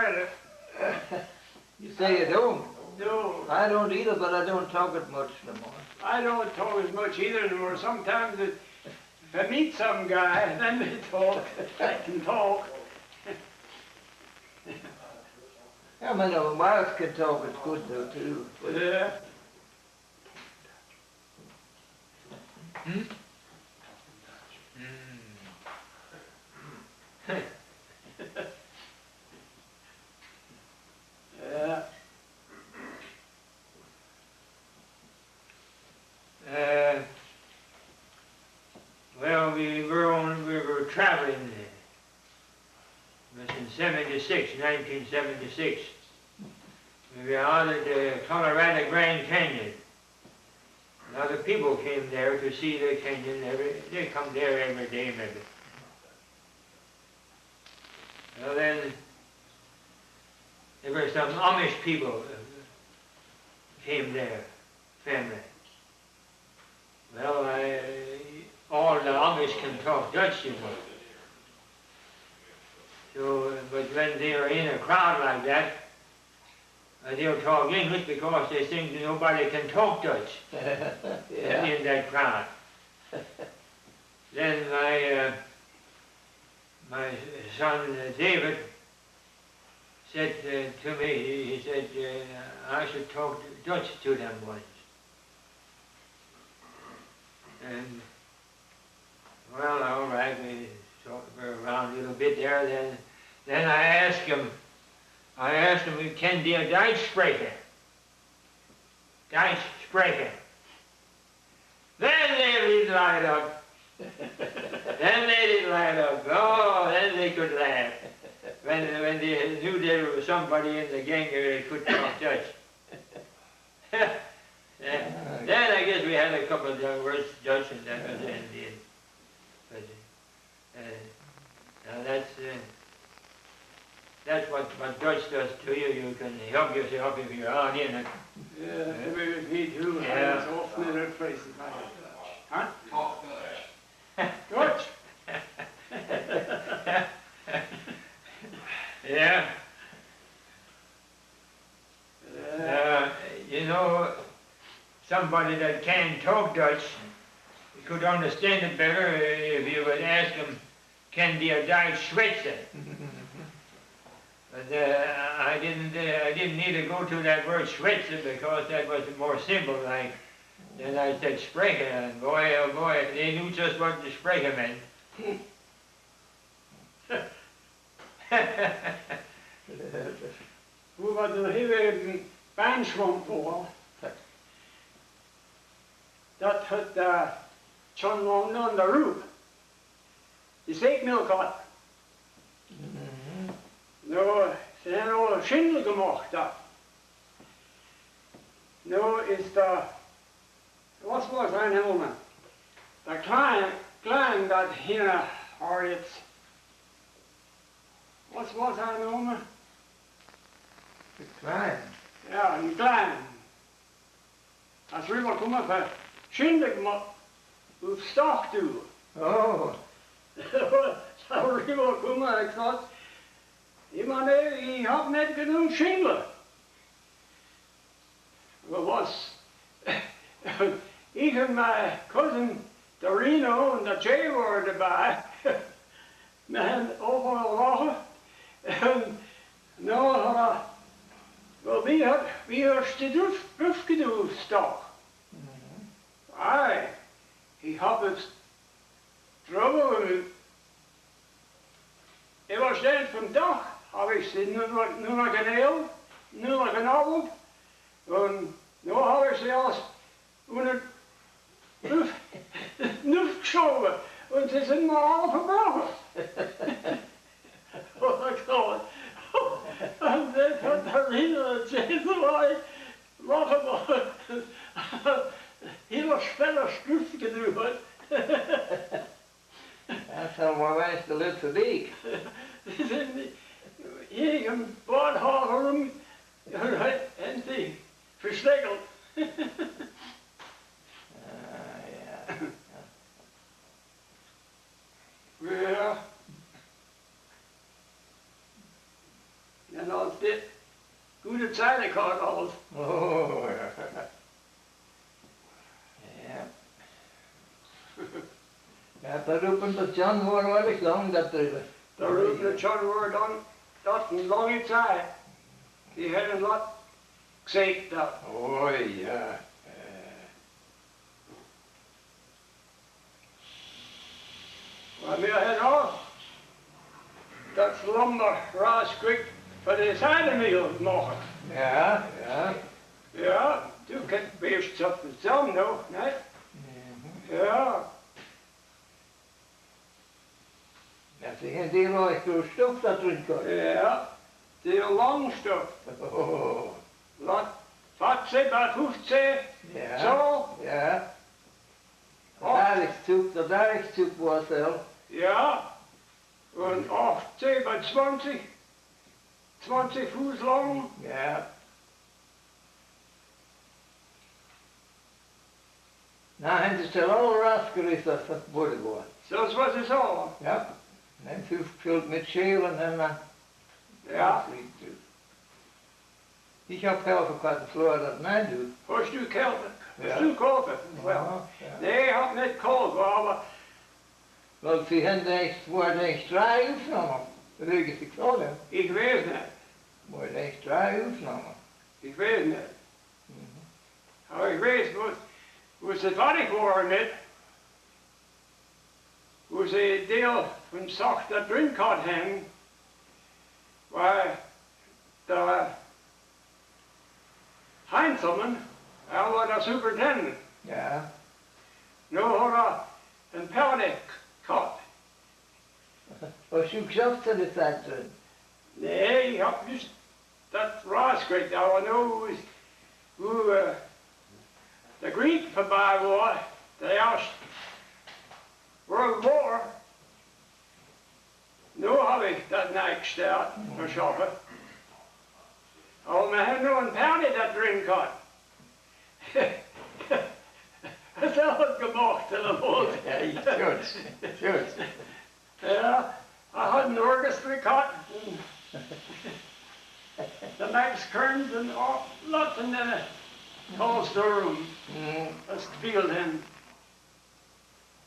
well. You say you don't? No. I don't either, but I don't talk it much no more. I don't talk as much either anymore. Sometimes if I meet some guy, then they talk. I can talk. I mean, a wife can talk, it's good though, too. Yeah. Hmm? Yeah. Well, we were traveling. It was in 1976. We were out at the Colorado Grand Canyon. A lot of people came there to see the canyon. They come there every day, maybe. Well, then there were some Amish people came there, family. Well, all the Amish can talk Dutch, you know. So, but when they are in a crowd like that, they'll talk English because they think nobody can talk Dutch in that crowd. Then my son David said to me, he said, I should talk Dutch to them once. And, well, all right, we talked around a little bit there. Then I asked him, can die Duits spreken? Duits spreken. Then they did light up. Then they did light up. Oh, then they could laugh. When they knew there was somebody in the gang that could talk Dutch. Then I guess we had a couple of young words Dutch, and that was it. But now that's what Dutch does to you. You can help yourself if you're out in it. Yeah, me too. Yeah. I was often in that place if I had Dutch. Huh? Talk Dutch. Dutch? Yeah. You know, somebody that can talk Dutch could understand it better if you would ask him, can die Duits switchen? But I didn't need to go to that word switchen because that was more simple. Like, then I said spreken, and boy, oh boy, they knew just what the spreken meant. Hoe wat er hier een baanschwamp voor. Dat het John woonde on the roof. Die zeekmelk had. Nou, ze hebben al een schindel gemaakt daar. Nou is dat, wat was zijn helmen? Dat klein dat hier had het. Wat was zijn helmen? The klein. Ja, een klein. Als we maar komen van schindel gemaakt, op stok toe. Oh. Zou we maar komen, ik dacht, iemand die had net genoeg schindelen. Wat was? Ik en mijn cousin Dorino en de Jay waren erbij. Men overal lachen. En nou hadden wel wie had de dufgedoe stok. Ai, ik had het trouwen. Het was net vandaag, heb ik ze nu nog een heel, nu nog een avond. En nu heb ik ze als nu geschoven. En ze zijn maar al gebroken. Wat ik dacht. En dit had de hele zezelij lachen maar. Heel spelle snoefje doen. That's how my wife the little leak. Hier een baardhager en die verstekeld. Yeah. Ja. En with Santa Claus. Oh, ja. Ja, daar roepen de John hoor wel eens lang dat er... Daar roepen de John hoor dan dat een lange tijd. Die had een lot gezegd dat. Oh ja. Maar we hadden ook dat lumber raaskwik voor de zijdenmiddel maken. Ja, ja. Ja, toen kan ik eerst op de zon nog, nee? Ja. Dat is een deel uit door stof dat erin komt. Ja, die lang stof. Oh. Wat ze, wat hoeft ze, Ja. zo. Ja. Oh. Dat bergstoep was wel. Ja. En 8 bij 20 voet lang. Ja. Nou, en het is er al raskelijk dat dat worden gewoon. Zoals was het zo. Ja. En gevuld met schelen en Ja. Ik heb heel veel kwaad vloer dat mij doet. Hast du kelder? Ja. Hast du kopen? Ja. Nee, ik heb niet koud, maar Want ze hebben worden eens 3 opgenomen. Dat weet ik wel, hè. ik weet niet. Worden eens 3 opgenomen. Ik weet niet. Maar ik weet hoe ze het warrig worden niet. Hoe ze deel van zacht dat erin kan hangen. Waar de Heinzelman, hij was de superintendent. Ja. Nu had hij een pellet kat. Was je ook zelf te de tijd erin? Nee, ik heb dus dat raaskwik, dat we nu hoe de Griek voorbij was, de eerste World War. Nu heb ik dat nagesteld, verschaffen. Oh, we hebben nu een pellet dat erin kan. Dat is ook gemaakt helemaal. Ja, goed. Goed. Ja, I had an orchestra cut. The next current and all, lot in the whole storeroom. That's field in.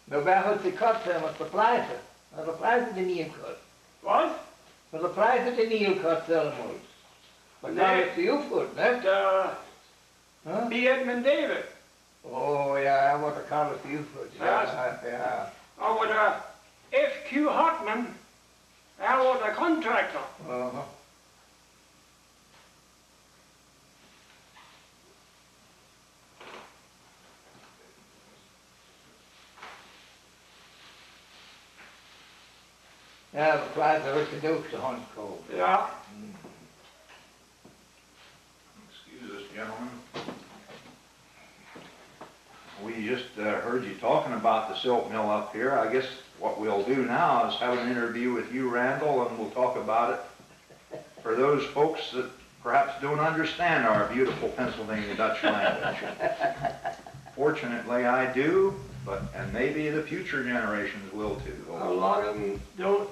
Maar wij hadden de kat met de pleister. Maar de pleister die niet in kat. What? Maar de pleister die niet in kat zelf moet. Maar Nee. daar is die ook goed, hè? Huh? B. Edmund David. Oh ja, hij wordt de kat is die ook goed. Ja, ja. I was F.Q. Hartman. I was a contractor. Uh-huh. Ja, de pleister wordt de doofste hand gekomen. Yeah. Excuse us, gentlemen. We just heard you talking about the silk mill up here. I guess what we'll do now is have an interview with you, Randall, and we'll talk about it for those folks that perhaps don't understand our beautiful Pennsylvania Dutch language. Fortunately, I do, and maybe the future generations will too. A lot of them don't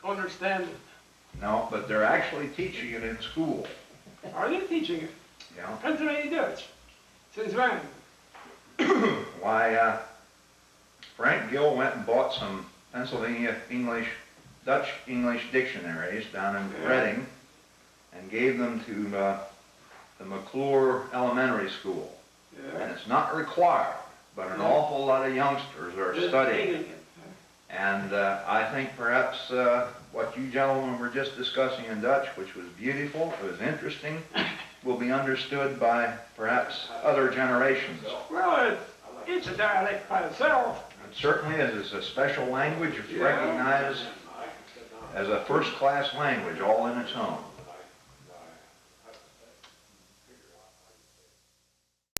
understand it. No, but they're actually teaching it in school. Are they teaching it? Yeah. Pennsylvania Dutch. Since when? Why, Frank Gill went and bought some Pennsylvania English, Dutch English dictionaries down in Yeah. Reading and gave them to the McClure Elementary School. And Yeah. it's not required, but an Yeah. awful lot of youngsters are Just studying. reading it. And I think perhaps what you gentlemen were just discussing in Dutch, which was beautiful, it was interesting, will be understood by perhaps other generations. Well, it's a dialect by itself. It certainly is. It's a special language. It's Yeah. recognized as a first-class language all in its own.